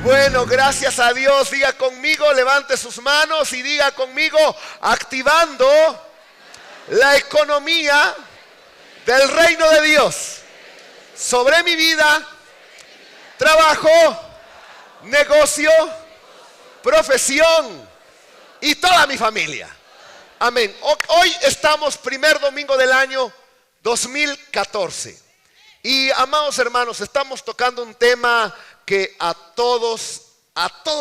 Bueno, gracias a Dios. Diga conmigo, levante sus manos y diga conmigo: activando la economía del reino de Dios sobre mi vida, trabajo, negocio, profesión y toda mi familia. Amén. Hoy estamos primer domingo del año 2014. Y amados hermanos, estamos tocando un tema que a todos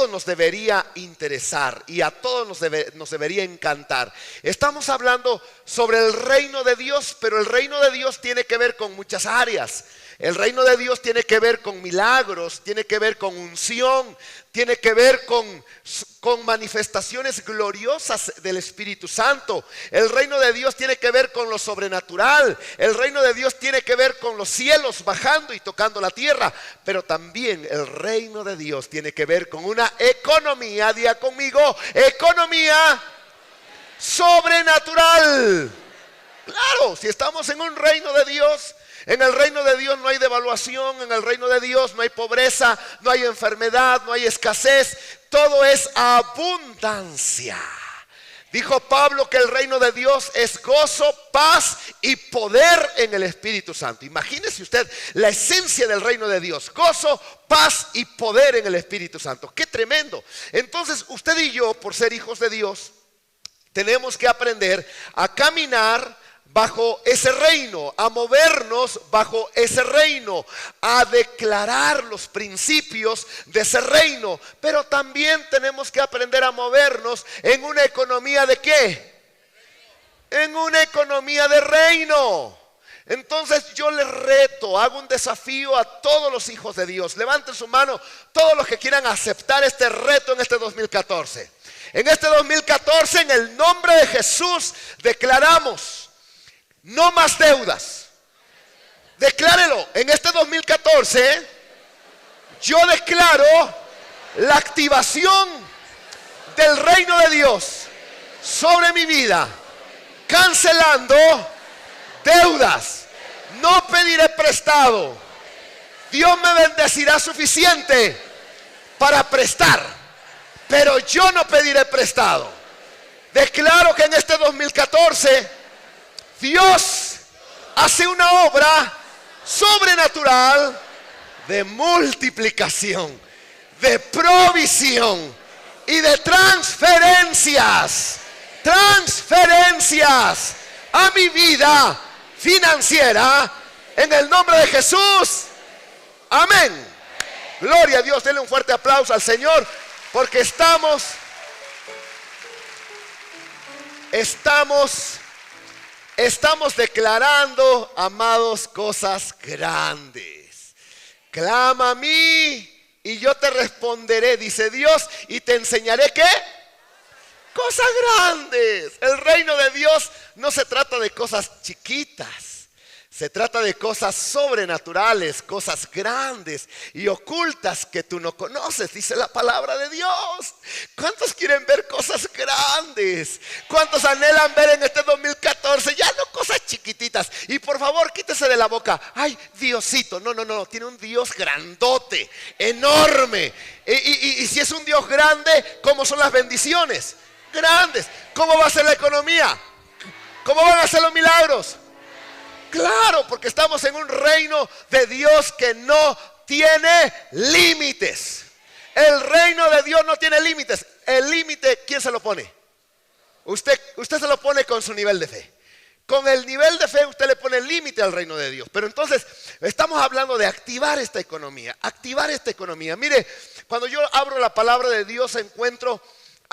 nos debería interesar y a todos nos debería encantar. Estamos hablando sobre el reino de Dios, pero el reino de Dios tiene que ver con muchas áreas. El reino de Dios tiene que ver con milagros, tiene que ver con unción, tiene que ver con manifestaciones gloriosas del Espíritu Santo. El reino de Dios tiene que ver con lo sobrenatural. El reino de Dios tiene que ver con los cielos bajando y tocando la tierra. Pero también el reino de Dios tiene que ver con una economía, diga conmigo, economía sobrenatural. Claro, si estamos en un reino de Dios, en el reino de Dios no hay devaluación, en el reino de Dios no hay pobreza, no hay enfermedad, no hay escasez, todo es abundancia. Dijo Pablo que el reino de Dios es gozo, paz y poder en el Espíritu Santo. Imagínese usted la esencia del reino de Dios: gozo, paz y poder en el Espíritu Santo. ¡Qué tremendo! Entonces usted y yo, por ser hijos de Dios, tenemos que aprender a caminar bajo ese reino, a movernos bajo ese reino, a declarar los principios de ese reino. Pero también tenemos que aprender a movernos en una economía ¿de qué? En una economía de reino. Entonces yo les reto, hago un desafío a todos los hijos de Dios. Levanten su mano todos los que quieran aceptar este reto en este 2014. En este 2014, en el nombre de Jesús, declaramos: no más deudas. Declárelo. En este 2014 yo declaro la activación del reino de Dios sobre mi vida, cancelando deudas. No pediré prestado. Dios me bendecirá suficiente para prestar, pero yo no pediré prestado. Declaro que en este 2014 Dios hace una obra sobrenatural de multiplicación, de provisión y de transferencias a mi vida financiera en el nombre de Jesús. Amén. Gloria a Dios. Denle un fuerte aplauso al Señor, porque estamos declarando, amados, cosas grandes. Clama a mí y yo te responderé, dice Dios, y te enseñaré ¿qué? Cosas grandes. El reino de Dios no se trata de cosas chiquitas. Se trata de cosas sobrenaturales, cosas grandes y ocultas que tú no conoces, dice la palabra de Dios. ¿Cuántos quieren ver cosas grandes? ¿Cuántos anhelan ver en este 2014 ya no cosas chiquititas? Y por favor, quítese de la boca: ay, Diosito. No, tiene un Dios grandote, enorme. Y si es un Dios grande, ¿cómo son las bendiciones? Grandes. ¿Cómo va a ser la economía? ¿Cómo van a ser los milagros? Claro, porque estamos en un reino de Dios que no tiene límites. El reino de Dios no tiene límites. El límite, ¿quién se lo pone? Usted se lo pone con su nivel de fe. Con el nivel de fe usted le pone límite al reino de Dios. Pero entonces estamos hablando de activar esta economía. Activar esta economía. Mire, cuando yo abro la palabra de Dios encuentro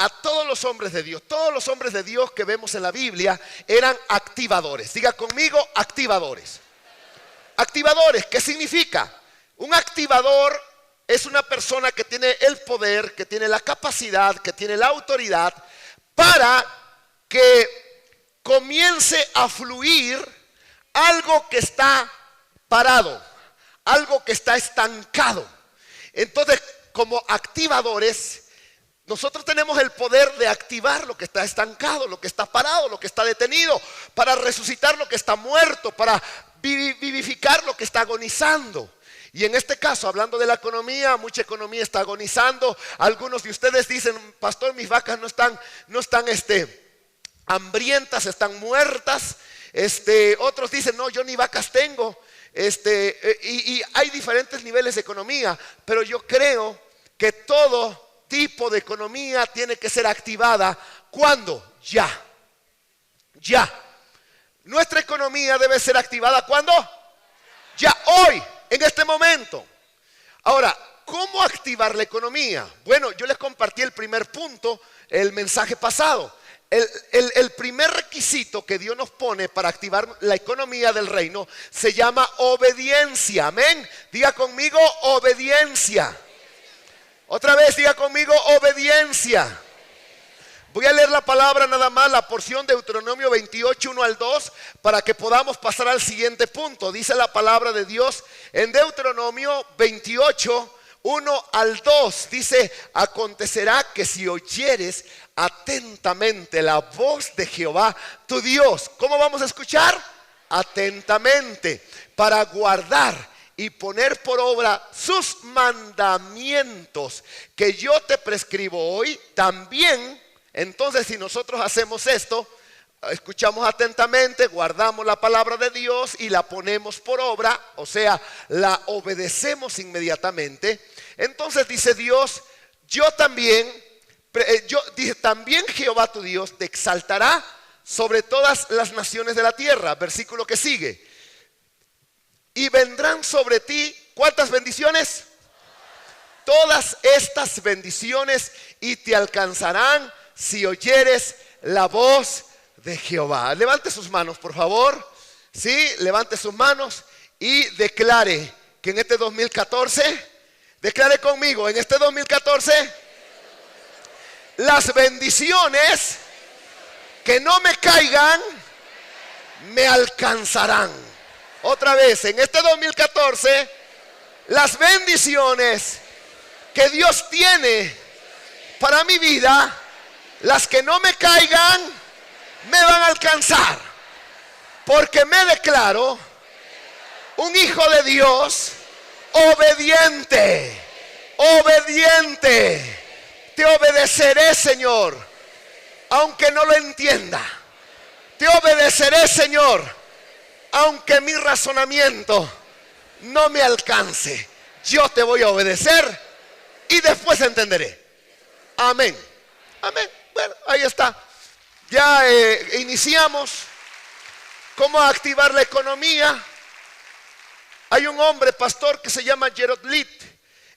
a todos los hombres de Dios. Todos los hombres de Dios que vemos en la Biblia eran activadores. Diga conmigo, activadores. Activadores, ¿qué significa? Un activador es una persona que tiene el poder, que tiene la capacidad, que tiene la autoridad para que comience a fluir algo que está parado, algo que está estancado. Entonces, como activadores, nosotros tenemos el poder de activar lo que está estancado, lo que está parado, lo que está detenido, para resucitar lo que está muerto, para vivificar lo que está agonizando. Y en este caso, hablando de la economía, mucha economía está agonizando. Algunos de ustedes dicen, pastor, mis vacas no están hambrientas, están muertas. Otros dicen, no, yo ni vacas tengo. Y hay diferentes niveles de economía, pero yo creo que todo tipo de economía tiene que ser activada. ¿Cuándo? Ya. Nuestra economía debe ser activada. ¿Cuándo? Ya, hoy, en este momento. Ahora, ¿cómo activar la economía? Bueno, yo les compartí el primer punto, el mensaje pasado. El primer requisito que Dios nos pone para activar la economía del reino se llama obediencia. Amén. Diga conmigo, obediencia. Otra vez, diga conmigo, obediencia. Voy a leer la palabra nada más, la porción de Deuteronomio 28, 1 al 2, para que podamos pasar al siguiente punto. Dice la palabra de Dios en Deuteronomio 28, 1 al 2. Dice, acontecerá que si oyeres atentamente la voz de Jehová tu Dios. ¿Cómo vamos a escuchar? Atentamente, para guardar y poner por obra sus mandamientos que yo te prescribo hoy. También, entonces, si nosotros hacemos esto, escuchamos atentamente, guardamos la palabra de Dios y la ponemos por obra, o sea, la obedecemos inmediatamente. Entonces dice Dios, también Jehová tu Dios te exaltará sobre todas las naciones de la tierra. Versículo que sigue. Y vendrán sobre ti, ¿cuántas bendiciones? Todas estas bendiciones, y te alcanzarán si oyeres la voz de Jehová. Levante sus manos, por favor. Sí, levante sus manos y declare que en este 2014, declare conmigo, en este 2014, las bendiciones que no me caigan me alcanzarán. Otra vez, en este 2014, las bendiciones que Dios tiene para mi vida, las que no me caigan, me van a alcanzar. Porque me declaro un hijo de Dios obediente. Te obedeceré, Señor, aunque no lo entienda. Te obedeceré, Señor, aunque mi razonamiento no me alcance. Yo te voy a obedecer y después entenderé. Amén. Amén. Bueno, ahí está. Ya iniciamos. ¿Cómo activar la economía? Hay un hombre, pastor, que se llama Gerald Litt.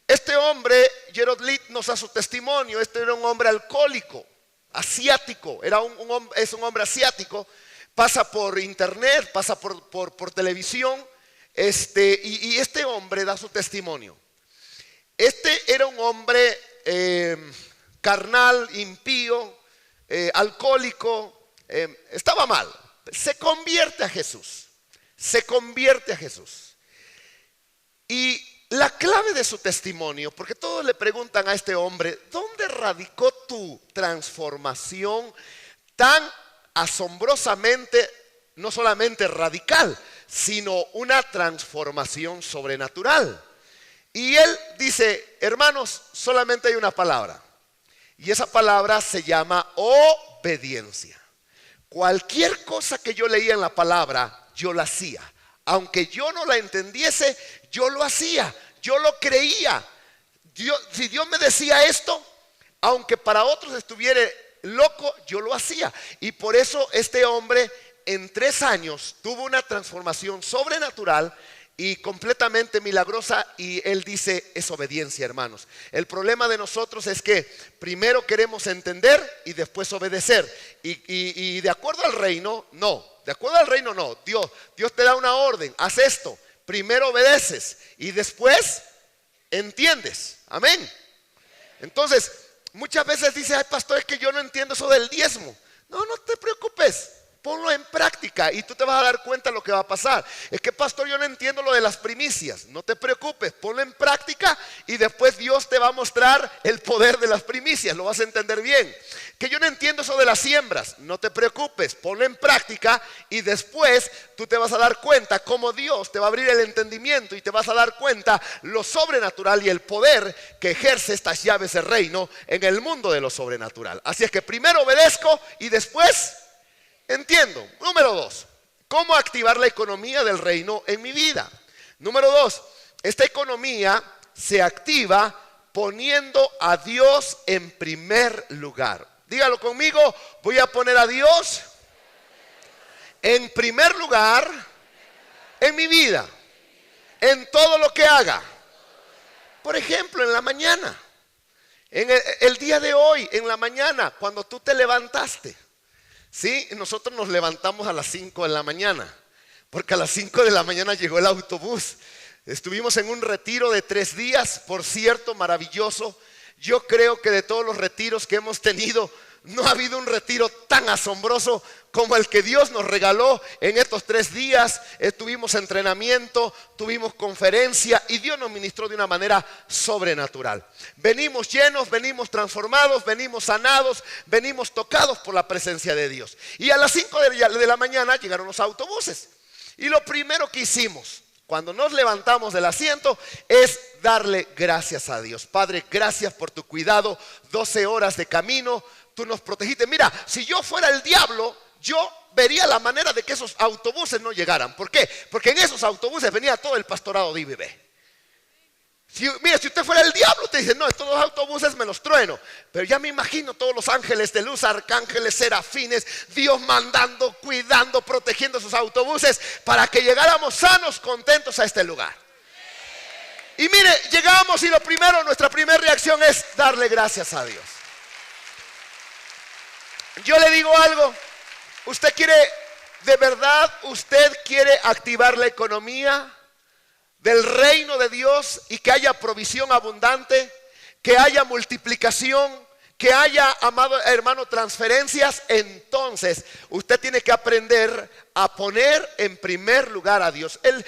Este hombre, Gerald Litt, nos da su testimonio. Este era un hombre alcohólico, asiático. Es un hombre asiático. Pasa por internet, pasa por televisión. Y este hombre da su testimonio. Este era un hombre carnal, impío, alcohólico, estaba mal. Se convierte a Jesús. Y la clave de su testimonio, porque todos le preguntan a este hombre, ¿dónde radicó tu transformación tan asombrosamente, no solamente radical, sino una transformación sobrenatural? Y él dice, hermanos, solamente hay una palabra. Y esa palabra se llama obediencia. Cualquier cosa que yo leía en la palabra, yo la hacía. Aunque yo no la entendiese, yo lo hacía. Yo lo creía. Si Dios me decía esto, aunque para otros estuviera loco, yo lo hacía. Y por eso este hombre en 3 años tuvo una transformación sobrenatural y completamente milagrosa. Y él dice, es obediencia, hermanos. El problema de nosotros es que primero queremos entender y después obedecer. Y de acuerdo al reino, no. De acuerdo al reino, no. Dios te da una orden, haz esto. Primero obedeces y después entiendes. Amén. Entonces, muchas veces dice, ay, pastor, es que yo no entiendo eso del diezmo. No te preocupes. Ponlo en práctica y tú te vas a dar cuenta de lo que va a pasar. Es que, pastor, yo no entiendo lo de las primicias. No te preocupes, ponlo en práctica y después Dios te va a mostrar el poder de las primicias. Lo vas a entender bien. Que yo no entiendo eso de las siembras. No te preocupes, ponlo en práctica y después tú te vas a dar cuenta cómo Dios te va a abrir el entendimiento y te vas a dar cuenta lo sobrenatural y el poder que ejerce estas llaves del reino en el mundo de lo sobrenatural. Así es que primero obedezco y después entiendo. Número 2, ¿cómo activar la economía del reino en mi vida? Número 2, esta economía se activa poniendo a Dios en primer lugar. Dígalo conmigo, voy a poner a Dios en primer lugar en mi vida, en todo lo que haga. Por ejemplo, en la mañana, en el día de hoy, en la mañana, cuando tú te levantaste. Sí, nosotros nos levantamos a las 5 de la mañana, porque a las 5 de la mañana llegó el autobús. Estuvimos en un retiro de 3 días, por cierto, maravilloso. Yo creo que de todos los retiros que hemos tenido, no ha habido un retiro tan asombroso como el que Dios nos regaló en estos 3 días. Tuvimos entrenamiento, tuvimos conferencia y Dios nos ministró de una manera sobrenatural. Venimos llenos, venimos transformados, venimos sanados, venimos tocados por la presencia de Dios. Y a las 5 de la mañana llegaron los autobuses. Y lo primero que hicimos cuando nos levantamos del asiento es darle gracias a Dios. Padre, gracias por tu cuidado, 12 horas de camino. Tú nos protegiste. Mira, si yo fuera el diablo, yo vería la manera de que esos autobuses no llegaran. ¿Por qué? Porque en esos autobuses venía todo el pastorado de IBB. Mira, si usted fuera el diablo, te dice, no, estos dos autobuses me los trueno. Pero ya me imagino todos los ángeles de luz, arcángeles, serafines, Dios mandando, cuidando, protegiendo esos autobuses para que llegáramos sanos, contentos a este lugar. Y mire, llegamos y nuestra primera reacción es darle gracias a Dios. Yo le digo algo, usted quiere activar la economía del reino de Dios y que haya provisión abundante, que haya multiplicación, que haya, amado hermano, transferencias. Entonces usted tiene que aprender a poner en primer lugar a Dios. El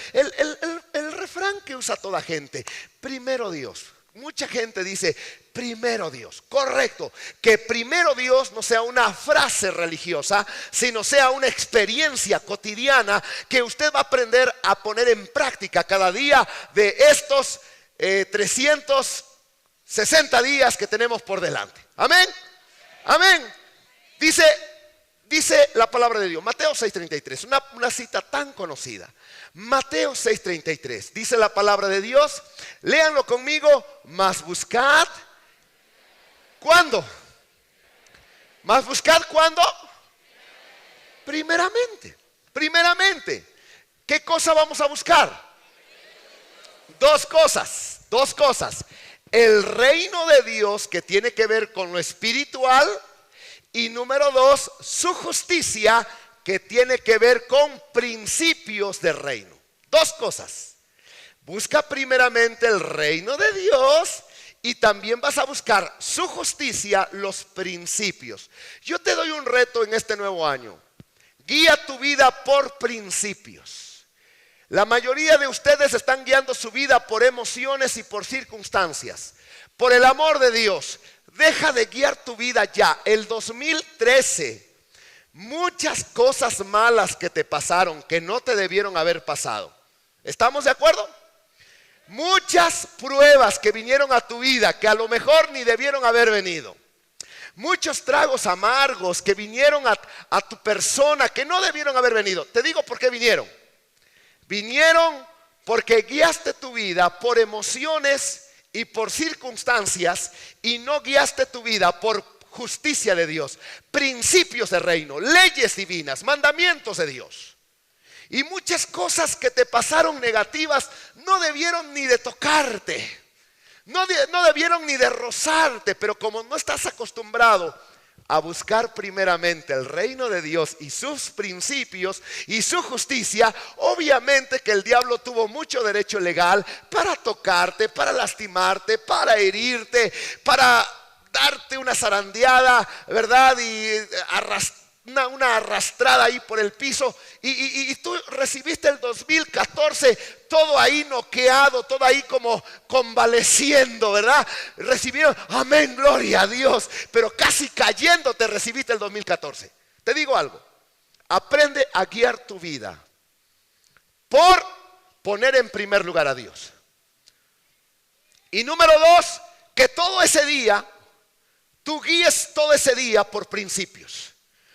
refrán que usa toda gente, primero Dios. Mucha gente dice, primero Dios. Correcto, que primero Dios no sea una frase religiosa, sino sea una experiencia cotidiana que usted va a aprender a poner en práctica cada día de estos 360 días que tenemos por delante. Amén, amén. Dice la palabra de Dios, Mateo 6:33, una cita tan conocida. Mateo 6:33, dice la palabra de Dios, léanlo conmigo, mas buscad, ¿cuándo? Mas buscad, ¿cuándo? Primeramente. ¿Qué cosa vamos a buscar? Dos cosas. El reino de Dios, que tiene que ver con lo espiritual, y número 2, su justicia, que tiene que ver con principios del reino. Dos cosas. Busca primeramente el reino de Dios y también vas a buscar su justicia, los principios. Yo te doy un reto en este nuevo año. Guía tu vida por principios. La mayoría de ustedes están guiando su vida por emociones y por circunstancias. Por el amor de Dios, deja de guiar tu vida ya. El 2013, muchas cosas malas que te pasaron, que no te debieron haber pasado. ¿Estamos de acuerdo? Muchas pruebas que vinieron a tu vida, que a lo mejor ni debieron haber venido. Muchos tragos amargos que vinieron a tu persona, que no debieron haber venido. Te digo por qué vinieron. Vinieron porque guiaste tu vida por emociones y por circunstancias, y no guiaste tu vida por justicia de Dios, principios de reino, leyes divinas, mandamientos de Dios. Y muchas cosas que te pasaron negativas no debieron ni de tocarte, no debieron ni de rozarte, pero como no estás acostumbrado a buscar primeramente el reino de Dios y sus principios y su justicia, obviamente que el diablo tuvo mucho derecho legal para tocarte, para lastimarte, para herirte, para darte una zarandeada, ¿verdad? Y una arrastrada ahí por el piso y tú recibiste el 2014 todo ahí noqueado, todo ahí como convaleciendo, ¿verdad? Recibieron, amén, gloria a Dios, pero casi cayéndote recibiste el 2014. Te digo algo, aprende a guiar tu vida por poner en primer lugar a Dios. Y número 2, que todo ese día, tú guíes todo ese día por principios.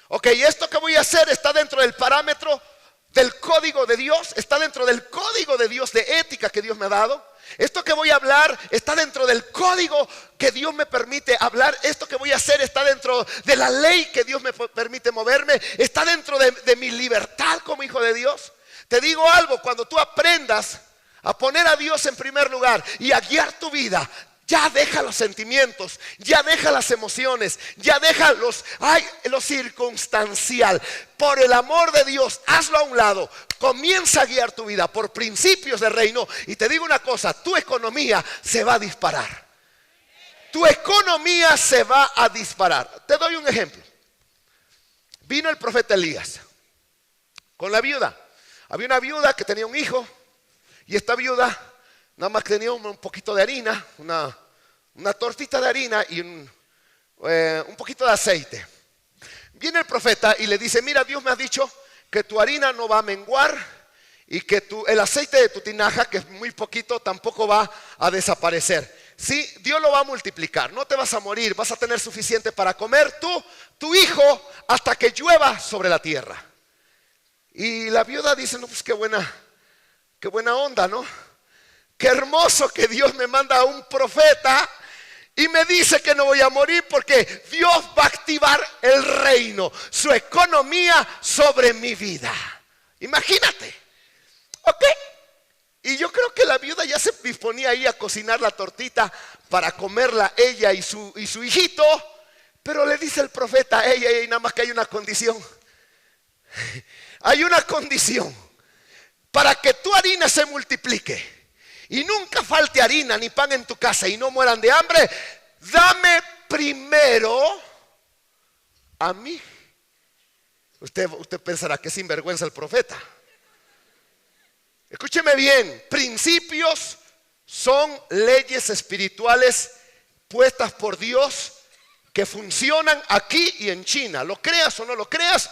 Ok, esto que voy a hacer está dentro del parámetro del código de Dios, está dentro del código de Dios de ética que Dios me ha dado. Esto que voy a hablar está dentro del código que Dios me permite hablar. Esto que voy a hacer está dentro de la ley que Dios me permite moverme. Está dentro de mi libertad como hijo de Dios. Te digo algo, cuando tú aprendas a poner a Dios en primer lugar y a guiar tu vida, ya deja los sentimientos, ya deja las emociones, ya deja lo circunstancial. Por el amor de Dios, hazlo a un lado. Comienza a guiar tu vida por principios del reino. Y te digo una cosa, tu economía se va a disparar. Tu economía se va a disparar. Te doy un ejemplo. Vino el profeta Elías con la viuda. Había una viuda que tenía un hijo y esta viuda nada más tenía un poquito de harina, una tortita de harina y un poquito de aceite. Viene el profeta y le dice, mira, Dios me ha dicho que tu harina no va a menguar y que el aceite de tu tinaja, que es muy poquito, tampoco va a desaparecer. Sí, Dios lo va a multiplicar, no te vas a morir, vas a tener suficiente para comer tú, tu hijo, hasta que llueva sobre la tierra. Y la viuda dice, no, pues qué buena onda, ¿no? Qué hermoso que Dios me manda a un profeta y me dice que no voy a morir porque Dios va a activar el reino, su economía sobre mi vida. Imagínate. Ok. Y yo creo que la viuda ya se disponía ahí a cocinar la tortita para comerla ella y su hijito. Pero le dice el profeta, ey, nada más que hay una condición. Hay una condición. Para que tu harina se multiplique y nunca falte harina ni pan en tu casa y no mueran de hambre, dame primero a mí. Usted pensará que sinvergüenza el profeta. Escúcheme bien, principios son leyes espirituales puestas por Dios que funcionan aquí y en China. Lo creas o no lo creas,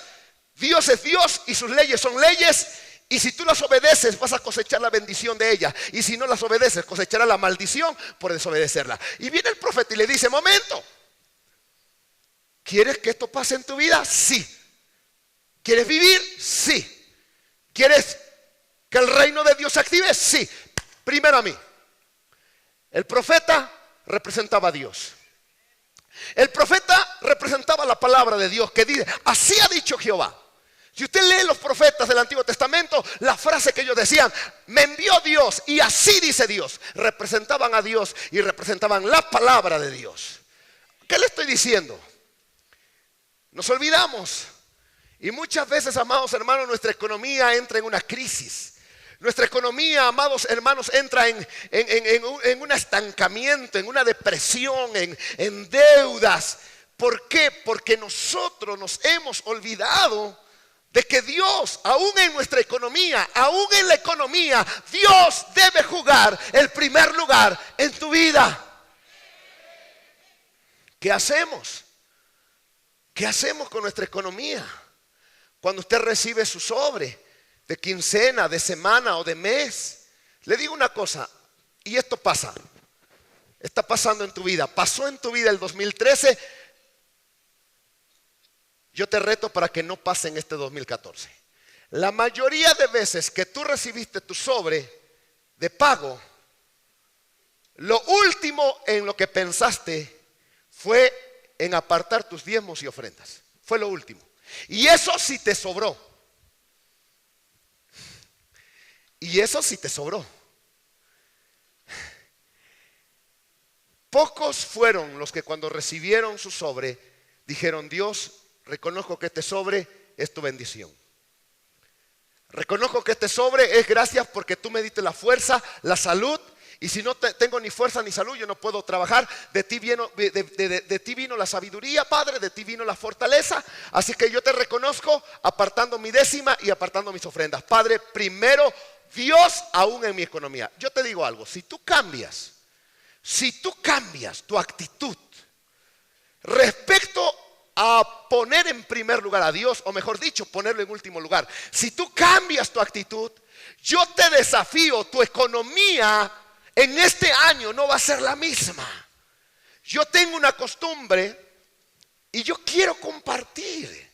Dios es Dios y sus leyes son leyes. Y si tú las obedeces, vas a cosechar la bendición de ella. Y si no las obedeces, cosecharás la maldición por desobedecerla. Y viene el profeta y le dice, momento, ¿quieres que esto pase en tu vida? Sí. ¿Quieres vivir? Sí. ¿Quieres que el reino de Dios se active? Sí. Primero a mí. El profeta representaba a Dios. El profeta representaba la palabra de Dios que dice, así ha dicho Jehová. Si usted lee los profetas del Antiguo Testamento, la frase que ellos decían, me envió Dios y así dice Dios, representaban a Dios y representaban la palabra de Dios. ¿Qué le estoy diciendo? Nos olvidamos y muchas veces, amados hermanos, nuestra economía entra en una crisis. Nuestra economía, amados hermanos, entra en un estancamiento, en una depresión, en deudas. ¿Por qué? Porque nosotros nos hemos olvidado de que Dios, aún en nuestra economía, aún en la economía, Dios debe jugar el primer lugar en tu vida. ¿Qué hacemos? ¿Qué hacemos con nuestra economía? Cuando usted recibe su sobre de quincena, de semana o de mes, le digo una cosa, y esto pasa, está pasando en tu vida, pasó en tu vida el 2013. Yo te reto para que no pase en este 2014. La mayoría de veces que tú recibiste tu sobre de pago, lo último en lo que pensaste fue en apartar tus diezmos y ofrendas. Fue lo último. Y eso sí te sobró. Y eso sí te sobró. Pocos fueron los que cuando recibieron su sobre dijeron, Dios, reconozco que este sobre es tu bendición. Reconozco que este sobre es gracias porque tú me diste la fuerza, la salud Y si no tengo ni fuerza ni salud, yo no puedo trabajar. De ti vino la sabiduría, Padre, de ti vino la fortaleza. Así que yo te reconozco apartando mi décima y apartando mis ofrendas. Padre, primero Dios aún en mi economía. Yo te digo algo, si tú cambias tu actitud respecto a poner en primer lugar a Dios, o mejor dicho, ponerlo en último lugar. Si tú cambias tu actitud, yo te desafío, tu economía en este año no va a ser la misma. Yo tengo una costumbre y yo quiero compartir,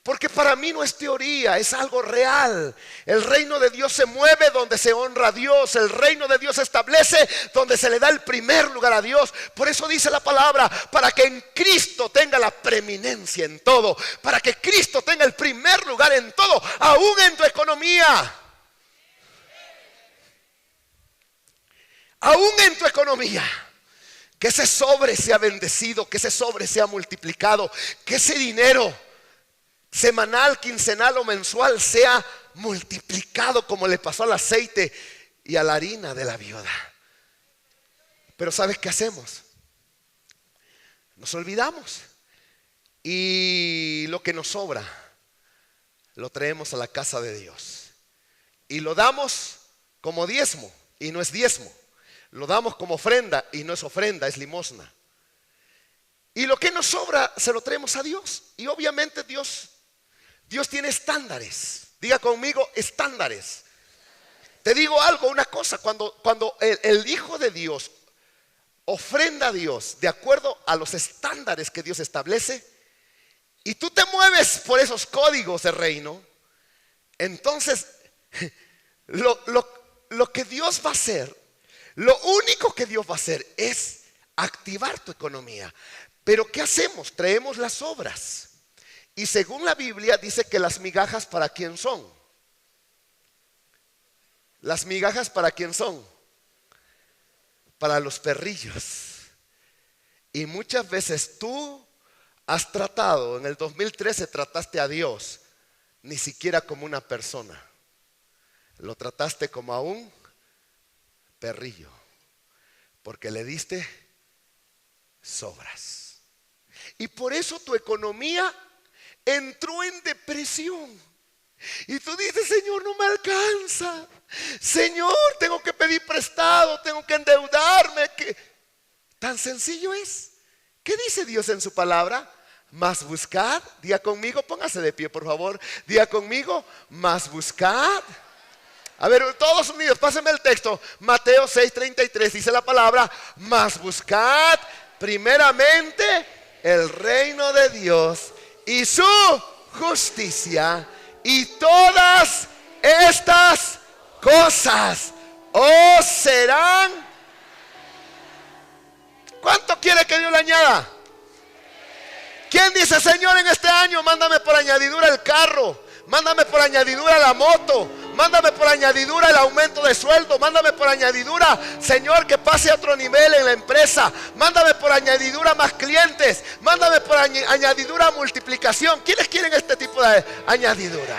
porque para mí no es teoría, es algo real. El reino de Dios se mueve donde se honra a Dios. El reino de Dios se establece donde se le da el primer lugar a Dios. Por eso dice la palabra, para que en Cristo tenga la preeminencia en todo, para que Cristo tenga el primer lugar en todo, aún en tu economía. Aún en tu economía, que ese sobre sea bendecido, que ese sobre sea multiplicado, que ese dinero semanal, quincenal o mensual sea multiplicado como le pasó al aceite y a la harina de la viuda. Pero ¿sabes qué hacemos? Nos olvidamos y lo que nos sobra lo traemos a la casa de Dios y lo damos como diezmo y no es diezmo. Lo damos como ofrenda y no es ofrenda, es limosna. Y lo que nos sobra se lo traemos a Dios. Y obviamente Dios tiene estándares. Diga conmigo, estándares. Te digo algo, una cosa, cuando el Hijo de Dios ofrenda a Dios de acuerdo a los estándares que Dios establece, y tú te mueves por esos códigos de reino, entonces lo que Dios va a hacer, lo único que Dios va a hacer es activar tu economía. Pero ¿qué hacemos? Traemos las obras. Y según la Biblia dice que las migajas, ¿para quién son? Las migajas, ¿para quién son? Para los perrillos. Y muchas veces tú has tratado, en el 2013 trataste a Dios ni siquiera como una persona. Lo trataste como a un perrillo, porque le diste sobras. Y por eso tu economía entró en depresión. Y tú dices, Señor, no me alcanza. Señor, tengo que pedir prestado, tengo que endeudarme. Tan sencillo es. ¿Qué dice Dios en su palabra? Más buscad, diga conmigo, póngase de pie por favor. Diga conmigo, más buscad. A ver, todos unidos, pásenme el texto. Mateo 6:33 dice la palabra, mas buscad primeramente el reino de Dios y su justicia, y todas estas cosas os serán. ¿Cuánto quiere que Dios le añada? ¿Quién dice, Señor, en este año mándame por añadidura el carro? Mándame por añadidura la moto. Mándame por añadidura el aumento de sueldo. Mándame por añadidura, Señor, que pase a otro nivel en la empresa. Mándame por añadidura más clientes. Mándame por añadidura multiplicación. ¿Quiénes quieren este tipo de añadidura?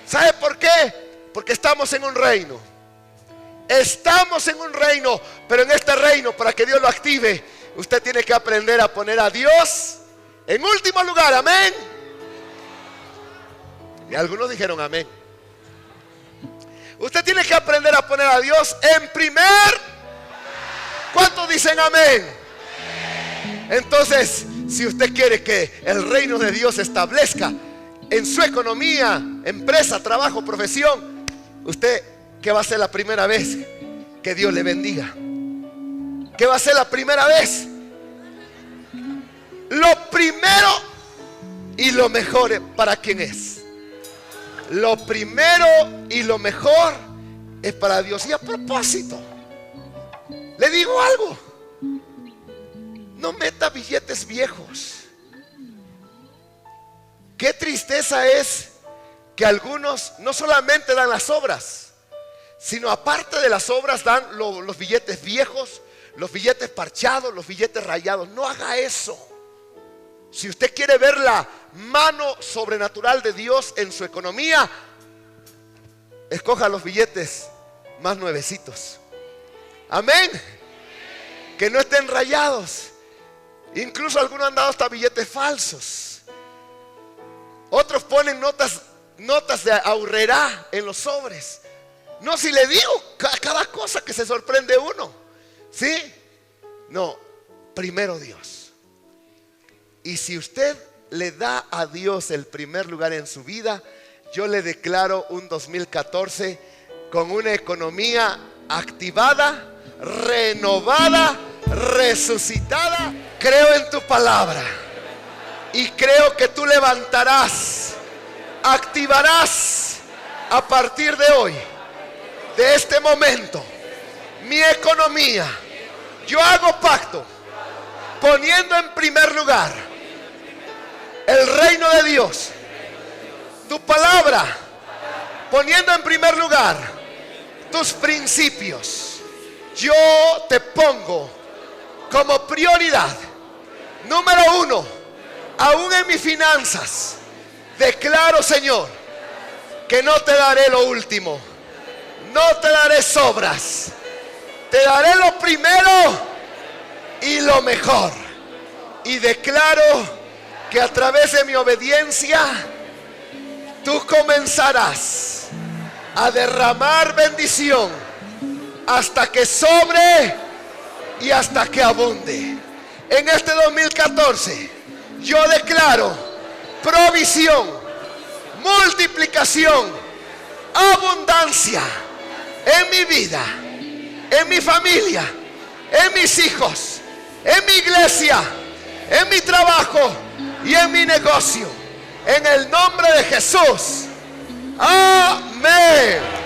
¿Sabe por qué? Porque estamos en un reino. Estamos en un reino. Pero en este reino, para que Dios lo active, usted tiene que aprender a poner a Dios en último lugar. Amén. Y algunos dijeron amén. Usted tiene que aprender a poner a Dios en primer. ¿Cuántos dicen amén? Entonces, si usted quiere que el reino de Dios se establezca en su economía, empresa, trabajo, profesión, usted, ¿qué va a ser la primera vez que Dios le bendiga? ¿Qué va a ser la primera vez? Lo primero y lo mejor, ¿para quién es? Lo primero y lo mejor es para Dios. Y a propósito, le digo algo: no meta billetes viejos. Qué tristeza es que algunos no solamente dan las obras, sino aparte de las obras dan los billetes viejos, los billetes parchados, los billetes rayados. No haga eso. Si usted quiere ver la mano sobrenatural de Dios en su economía, escoja los billetes más nuevecitos. Amén. Que no estén rayados. Incluso algunos han dado hasta billetes falsos. Otros ponen notas de ahorrerá en los sobres. No, si le digo cada cosa que se sorprende uno. ¿Sí? No, primero Dios. Y si usted le da a Dios el primer lugar en su vida, yo le declaro un 2014 con una economía activada, renovada, resucitada. Creo en tu palabra y creo que tú levantarás, activarás a partir de hoy, de este momento, mi economía. Yo hago pacto poniendo en primer lugar el reino de Dios, tu palabra, poniendo en primer lugar tus principios. Yo te pongo como prioridad número 1, aún en mis finanzas. Declaro, Señor, que no te daré lo último, no te daré sobras, te daré lo primero y lo mejor. Y declaro que a través de mi obediencia tú comenzarás a derramar bendición hasta que sobre y hasta que abunde. En este 2014 yo declaro provisión, multiplicación, abundancia en mi vida, en mi familia, en mis hijos, en mi iglesia, en mi trabajo y en mi negocio. En el nombre de Jesús. Amén.